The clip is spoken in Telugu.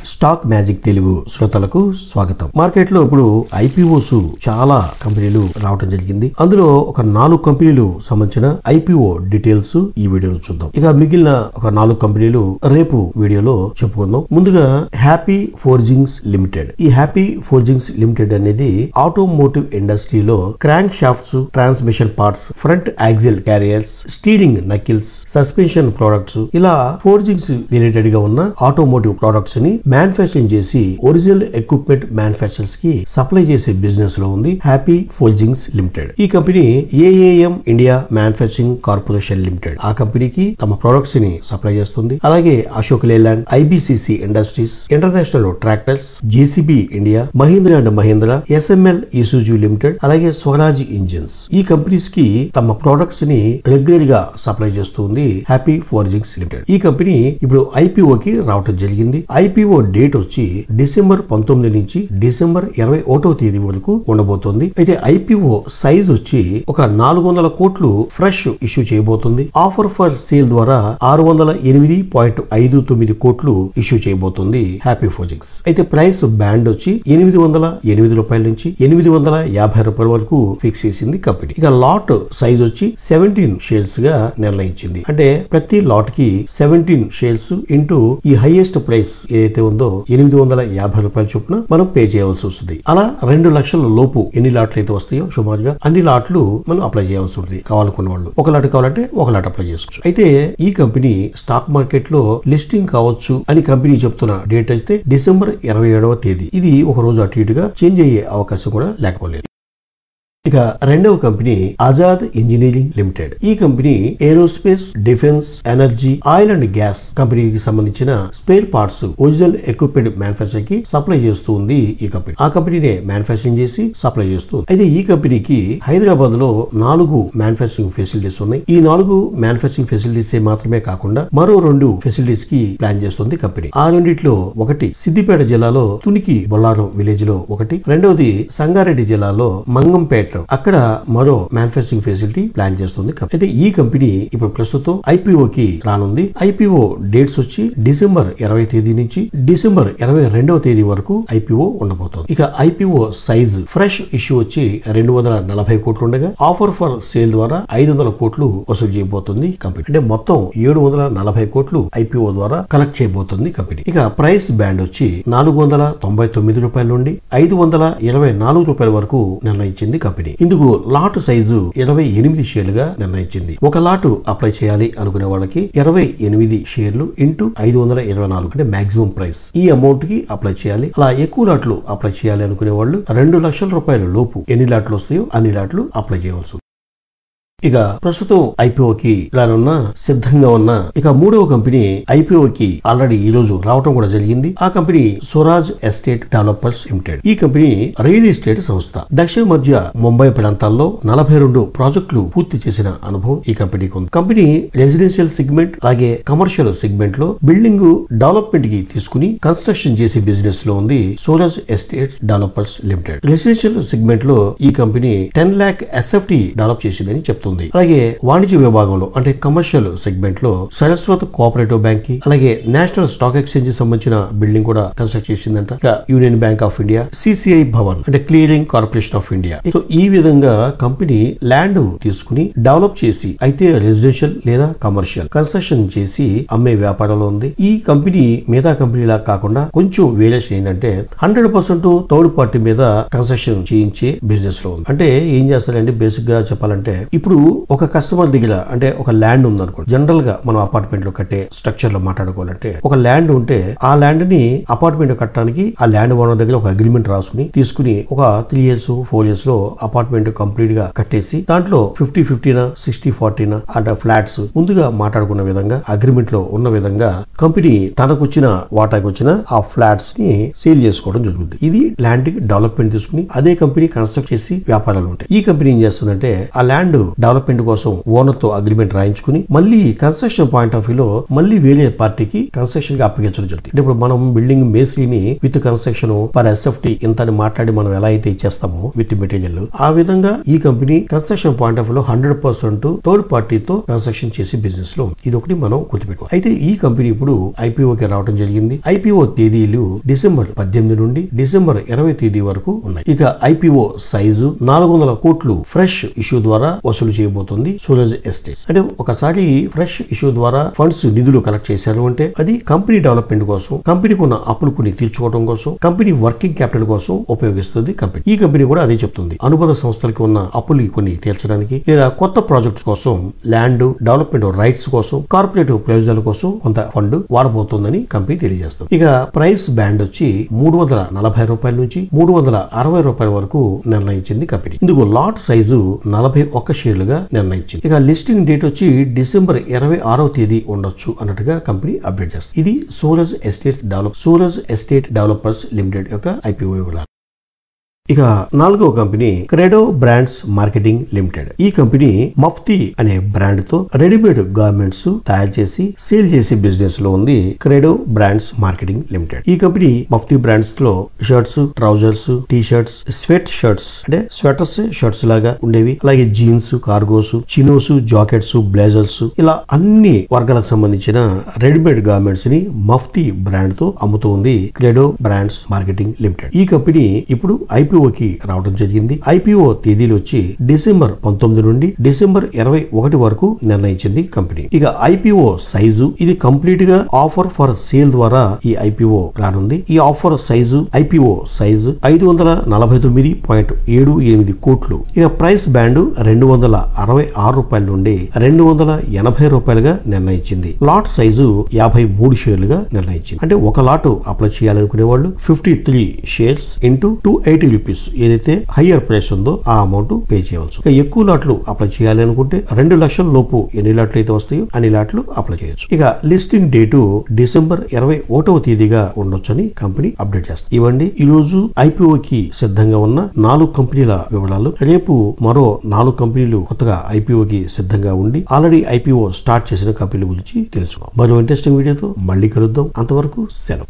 స్టాక్ మ్యాజిక్ తెలుగు శ్రోతలకు స్వాగతం. మార్కెట్ లో ఇప్పుడు ఐపీఓస్ చాలా కంపెనీలు రావడం జరిగింది. అందులో ఒక 4 కంపెనీలు సంబంధించిన ఐపీఓ డీటెయిల్స్ ఈ వీడియోలో చూద్దాం. ఇక మిగిలిన ఒక 4 కంపెనీలు రేపు వీడియోలో చెప్పుకుందాం. ముందుగా హ్యాపీ ఫోర్జింగ్స్ లిమిటెడ్. ఈ హ్యాపీ ఫోర్జింగ్స్ లిమిటెడ్ అనేది ఆటోమోటివ్ ఇండస్ట్రీలో crank shafts, transmission parts, front axle carriers, steering knuckles, suspension products ఇలా ఫోర్జింగ్స్ రిలేటెడ్ గా ఉన్న ఆటోమోటివ్ ప్రొడక్ట్స్ ని మ్యానుఫ్యాక్చరింగ్ చేసి ఒరిజినల్ ఎక్విప్మెంట్ మ్యానుఫ్యాక్చరర్స్ కి సప్లై చేసే బిజినెస్ లో ఉంది హ్యాపీ ఫోర్జింగ్స్ లిమిటెడ్. ఈ company AAM India manufacturing corporation limited ఆ కంపెనీకి తమ ప్రొడక్ట్స్ ని సప్లై చేస్తుంది. అలాగే Ashok Leyland, IBCC industries, international tractors, JCB India, Mahindra and Mahindra, SML Isuzu limited, అలాగే స్వరాజ్ ఇంజిన్స్ ఈ కంపెనీస్ కి తమ ప్రొడక్ట్స్ ని రెగ్యులర్ గా సప్లై చేస్తుంది హ్యాపీ ఫోర్జింగ్స్ లిమిటెడ్. ఈ కంపెనీ ఇప్పుడు ఐపీఓకి రావటం జరిగింది. ఐపీఓ డేట్ వచ్చి డిసెంబర్ 19 నుంచి డిసెంబర్ 21వ తేదీ వరకు ఉండబోతోంది. అయితే ఐపీఓ సైజ్ వచ్చి ఒక 400 కోట్లు ఫ్రెష్ ఇష్యూ చేయబోతుంది. ఆఫర్ ఫర్ సేల్ ద్వారా 608.59 కోట్లు ఇష్యూ చేయబోతుంది హ్యాపీ ఫోర్జింగ్స్. అయితే ప్రైస్ బ్యాండ్ వచ్చి 808 రూపాయల నుంచి 850 రూపాయల వరకు ఫిక్స్ చేసింది కంపెనీ. ఇక లాట్ సైజ్ వచ్చి 17 షేర్స్ గా నిర్ణయించింది. అంటే ప్రతి లాట్ కి 17 షేర్స్ ఇంటూ ఈ హైయెస్ట్ ప్రైస్ ఏదైతే ఉందో 850 రూపాయల చొప్పున మనం పే చేయవలసి వస్తుంది. అలా 2 లక్షల లోపు ఎన్ని లాట్లు అయితే వస్తాయో సుమారుగా అన్ని లాట్లు మనం అప్లై చేయవలసి ఉంటుంది. కావాలనుకున్న వాళ్ళు ఒక లాట్ కావాలంటే ఒక లాట్ అప్లై చేసుకోవచ్చు. అయితే ఈ కంపెనీ స్టాక్ మార్కెట్ లో లిస్టింగ్ కావచ్చు అని కంపెనీ చెప్తున్న డేట్ అయితే డిసెంబర్ 27వ తేదీ. ఇది ఒక రోజు అటు ఇటుగా చేంజ్ అయ్యే అవకాశం కూడా లేకపోలేదు. ఇక రెండవ కంపెనీ ఆజాద్ ఇంజనీరింగ్ లిమిటెడ్. ఈ company aerospace, defence, energy, oil and gas కంపెనీకి సంబంధించిన spare parts, original equipment manufacturing కి సప్లై చేస్తూ ఉంది ఈ కంపెనీ. ఆ కంపెనీనే మ్యానుఫ్యాక్చరింగ్ చేసి సప్లై చేస్తుంది. అయితే ఈ కంపెనీకి హైదరాబాద్ లో 4 మ్యానుఫ్యాక్చరింగ్ ఫెసిలిటీస్ ఉన్నాయి. ఈ 4 మ్యానుఫ్యాక్చరింగ్ ఫెసిలిటీస్ మాత్రమే కాకుండా మరో 2 ఫెసిలిటీస్ కి ప్లాన్ చేస్తుంది కంపెనీ. ఆ రెండిట్లో ఒకటి సిద్దిపేట జిల్లాలో తునికి బొల్లారం విలేజ్ లో ఒకటి, రెండవది సంగారెడ్డి జిల్లాలో మంగంపేట అక్కడ మరో మ్యానుఫ్యాక్చరింగ్ ఫెసిలిటీ ప్లాన్ చేస్తుంది. అయితే ఈ కంపెనీ ఇప్పుడు ప్రస్తుతం ఐపీఓకి రానుంది. ఐపీఓ డేట్స్ వచ్చి డిసెంబర్ 20 తేదీ నుంచి డిసెంబర్ 22వ తేదీ వరకు ఐపీఓ ఉండబోతోంది. ఇక ఐపీఓ సైజ్ ఫ్రెష్ ఇష్యూ వచ్చి 240 కోట్లు ఉండగా ఆఫర్ ఫర్ సేల్ ద్వారా 500 కోట్లు వసూలు చేయబోతుంది కంపెనీ. అంటే మొత్తం 740 కోట్లు ఐపీఓ ద్వారా కలెక్ట్ చేయబోతుంది కంపెనీ. ఇక ప్రైస్ బ్యాండ్ వచ్చి 499 రూపాయల నుండి 524 రూపాయల వరకు నిర్ణయించింది కంపెనీ. ఇందుకు లాట్ సైజు 28 షేర్లుగా నిర్ణయించింది. ఒక లాట్ అప్లై చేయాలి అనుకునే వాళ్ళకి 28 షేర్లు ఇంటూ 524 అంటే మాక్సిమం ప్రైస్ ఈ అమౌంట్ కి అప్లై చేయాలి. అలా ఎక్కువ లాట్లు అప్లై చేయాలి అనుకునే వాళ్ళు 2 లక్షల రూపాయల లోపు ఎన్ని లాట్లు వస్తాయో అన్ని లాట్లు అప్లై చేయవలసి. ఇక ప్రస్తుతం ఐపీఓకి రానున్న సిద్ధంగా ఉన్న ఇక మూడవ కంపెనీ ఐపీఓకి ఆల్రెడీ ఈ రోజు రావటం కూడా జరిగింది. ఆ company Swaraj estate developers limited. ఈ కంపెనీ రియల్ ఎస్టేట్ సంస్థ. దక్షిణ మధ్య ముంబై ప్రాంతాల్లో 42 ప్రాజెక్టులు పూర్తి చేసిన అనుభవం ఈ కంపెనీకి ఉంది. కంపెనీ రెసిడెన్షియల్ సెగ్మెంట్ అలాగే కమర్షియల్ సెగ్మెంట్ లో బిల్డింగ్ డెవలప్మెంట్ కి తీసుకుని కన్స్ట్రక్షన్ చేసే బిజినెస్ లో ఉంది Swaraj estates developers limited. Residential segment లో ఈ కంపెనీ 10 lakh ఎస్ఎఫ్టీ డెవలప్ చేసిందని చెప్తుంది. అలాగే వాణిజ్య విభాగంలో అంటే కమర్షియల్ సెగ్మెంట్ లో సరస్వత్ కోఆపరేటివ్ బ్యాంక్ కి అలాగే నేషనల్ స్టాక్ ఎక్స్చేంజ్ సంబంధించిన బిల్డింగ్ కూడా కన్స్ట్రక్ట్ చేసిందంట. ఇక union bank of India, CCI Bhavan అంటే clearing corporation of India. So ఈ విధంగా కంపెనీ ల్యాండ్ తీసుకుని డెవలప్ చేసి అయితే రెసిడెన్షియల్ లేదా కమర్షియల్ కన్స్ట్రక్షన్ చేసి అమ్మే వ్యాపారంలో ఉంది. ఈ కంపెనీ మిగతా కంపెనీలా కాకుండా కొంచెం వేరియేషన్ ఏంటంటే 100% థర్డ్ పార్టీ మీద కన్స్ట్రక్షన్ చేయించే బిజినెస్ లో ఉంది. అంటే ఏం చేస్తారంటే బేసిక్ గా చెప్పాలంటే ఇప్పుడు ఒక కస్టమర్ దగ్గర అంటే ఒక ల్యాండ్ ఉంది అనుకోండి. జనరల్ గా మనం అపార్ట్మెంట్ లో కట్టే స్ట్రక్చర్ లో మాట్లాడుకోవాలంటే ఒక ల్యాండ్ ఉంటే ఆ ల్యాండ్ ని అపార్ట్మెంట్ కట్టడానికి ఆ ల్యాండ్ ఓనర్ దగ్గర ఒక అగ్రిమెంట్ రాసుకుని తీసుకుని ఒక 3 years 4 years లో అపార్ట్మెంట్ కంప్లీట్ గా కట్టేసి దాంట్లో 50-50 60-40 అంటే ఫ్లాట్స్ ముందుగా మాట్లాడుకున్న విధంగా అగ్రిమెంట్ లో ఉన్న విధంగా కంపెనీ తనకు వచ్చిన వాటాకి వచ్చిన ఆ ఫ్లాట్స్ ని సేల్ చేసుకోవడం జరుగుతుంది. ఇది ల్యాండ్ డెవలప్మెంట్ తీసుకుని అదే కంపెనీ కన్స్ట్రక్ట్ చేసి వ్యాపారాలు ఉంటాయి. ఈ కంపెనీ ఏం చేస్తుందంటే ఆ ల్యాండ్ డెవలప్మెంట్ కోసం ఓనర్ తో అగ్రిమెంట్ రాయించుకుని మళ్ళీ కన్స్ట్రక్షన్ పాయింట్ ఆఫ్ వ్యూలో మళ్ళీ వేరే పార్టీకి కన్స్ట్రక్షన్ గా అప్పగించడం జరుగుతుంది. అంటే ఇప్పుడు మనం బిల్డింగ్ మేస్త్రీని విత్ కన్స్ట్రక్షన్ పర్ ఎస్ఎఫ్టీ ఇంత అని మాట్లాడి మనం ఎలా అయితే ఇచ్చేస్తామో విత్ మెటీరియల్, ఆ విధంగా ఈ కంపెనీ కన్స్ట్రక్షన్ పాయింట్ ఆఫ్ వ్యూలో 100% థర్డ్ పార్టీతో కన్స్ట్రక్షన్ చేసే బిజినెస్ లో ఇది ఒకటి మనం గుర్తుపెట్టుకోవాలి. అయితే ఈ కంపెనీ ఇప్పుడు ఐపీఓకి రావడం జరిగింది. ఐపీఓ తేదీలు డిసెంబర్ 18 నుండి డిసెంబర్ 20 తేదీ వరకు ఉన్నాయి. ఇక ఐపీఓ సైజు 400 కోట్లు ఫ్రెష్ ఇష్యూ ద్వారా వసూలు చేయబోతుంది సోలజ్ ఎస్టేట్స్. అంటే ఒకసారి ఫ్రెష్ ఇష్యూ ద్వారా ఫండ్స్ నిధులు కలెక్ట్ చేశారు అంటే అది కంపెనీ డెవలప్మెంట్ కోసం, కంపెనీకి ఉన్న అప్పులు కొన్ని తీర్చుకోవడం కోసం, కంపెనీ వర్కింగ్ క్యాపిటల్ కోసం ఉపయోగిస్తుంది కంపెనీ. ఈ కంపెనీ కూడా అదే చెప్తుంది. అనుబంధ సంస్థలకి ఉన్న అప్పులు కొన్ని తీర్చడానికి లేదా కొత్త ప్రాజెక్ట్స్ కోసం, ల్యాండ్ డెవలప్మెంట్ రైట్స్ కోసం, కార్పొరేటివ్ ప్రయోజనాల కోసం కొంత ఫండ్ వాడబోతోందని కంపెనీ తెలియజేస్తుంది. ఇక ప్రైస్ బ్యాండ్ వచ్చి 340 రూపాయల నుంచి 360 రూపాయల వరకు నిర్ణయించింది కంపెనీ. ఇందుకు లాట్ సైజు 41 షేర్లుగా నిర్ణయించింది. ఇక లిస్టింగ్ డేట్ వచ్చి డిసెంబర్ 26వ తేదీ ఉండొచ్చు అన్నట్టుగా కంపెనీ అప్డేట్ చేస్తుంది. ఇది సోలజ్ ఎస్టేట్ డెవలపర్స్ లిమిటెడ్ యొక్క ఐపీఓ వివరాలు. ఇక 4వ కంపెనీ క్రెడో బ్రాండ్స్ మార్కెటింగ్ లిమిటెడ్. ఈ కంపెనీ మఫ్తీ అనే బ్రాండ్ తో రెడీమేడ్ గార్మెంట్స్ తయారు చేసి సేల్ చేసే బిజినెస్ లో ఉంది క్రెడో బ్రాండ్స్ మార్కెటింగ్ లిమిటెడ్. ఈ కంపెనీ మఫ్తీ బ్రాండ్స్ లో shirts, trousers, T shirts, sweat shirts అంటే స్వెటర్స్ షర్ట్స్ లాగా ఉండేవి, అలాగే jeans, cargos, chinos, jackets, blazers ఇలా అన్ని వర్గాలకు సంబంధించిన రెడీమేడ్ గార్మెంట్స్ ని మఫ్తీ బ్రాండ్ తో అమ్ముతుంది క్రెడో బ్రాండ్స్ మార్కెటింగ్ లిమిటెడ్. ఈ కంపెనీ ఇప్పుడు ఐపీఓకి రావడం జరిగింది. ఐపీఓ తేదీలు వచ్చి డిసెంబర్ 19 నుండి డిసెంబర్ 21 వరకు నిర్ణయించింది కంపెనీ. ఇక ఐపీఓ సైజు ఇది కంప్లీట్ గా ఆఫర్ ఫర్ సేల్ ద్వారా ఈ ఐపీఓ రానుంది. ఈ ఆఫర్ సైజు ఐపీఓ సైజు 549.78 కోట్లు. ఇక ప్రైస్ బ్యాండ్ 266 రూపాయల నుండి 280 రూపాయలుగా నిర్ణయించింది. లాట్ సైజు 53 షేర్లుగా నిర్ణయించింది. అంటే ఒక లాట్ అప్లై చేయాలనుకునే వాళ్ళు 53 షేర్స్ ఇంటూ 280 రూపీస్ ఏదైతే హయ్యర్ ప్రైస్ ఉందో ఆ అమౌంట్ పే చేయవచ్చు. ఇక ఎక్కువ లాట్లు అప్లై చేయాలి అనుకుంటే 2 లక్షల లోపు ఎన్ని లాట్లు అయితే వస్తాయో అన్ని లాట్లు అప్లై చేయొచ్చు. ఇక లిస్టింగ్ డేటు డిసెంబర్ 21వ తేదీగా ఉండొచ్చని కంపెనీ అప్డేట్ చేస్తుంది. ఇవ్వండి ఈ రోజు ఐపీఓకి సిద్ధంగా ఉన్న 4 కంపెనీల వివరాలు. రేపు మరో 4 కంపెనీలు కొత్తగా ఐపీఓకి సిద్ధంగా ఉండి ఆల్రెడీ ఐపీఓ స్టార్ట్ చేసిన కంపెనీల గురించి తెలుసుకో. మరో ఇంట్రెస్టింగ్ వీడియోతో మళ్ళీ కలుద్దాం. అంతవరకు సెలవు.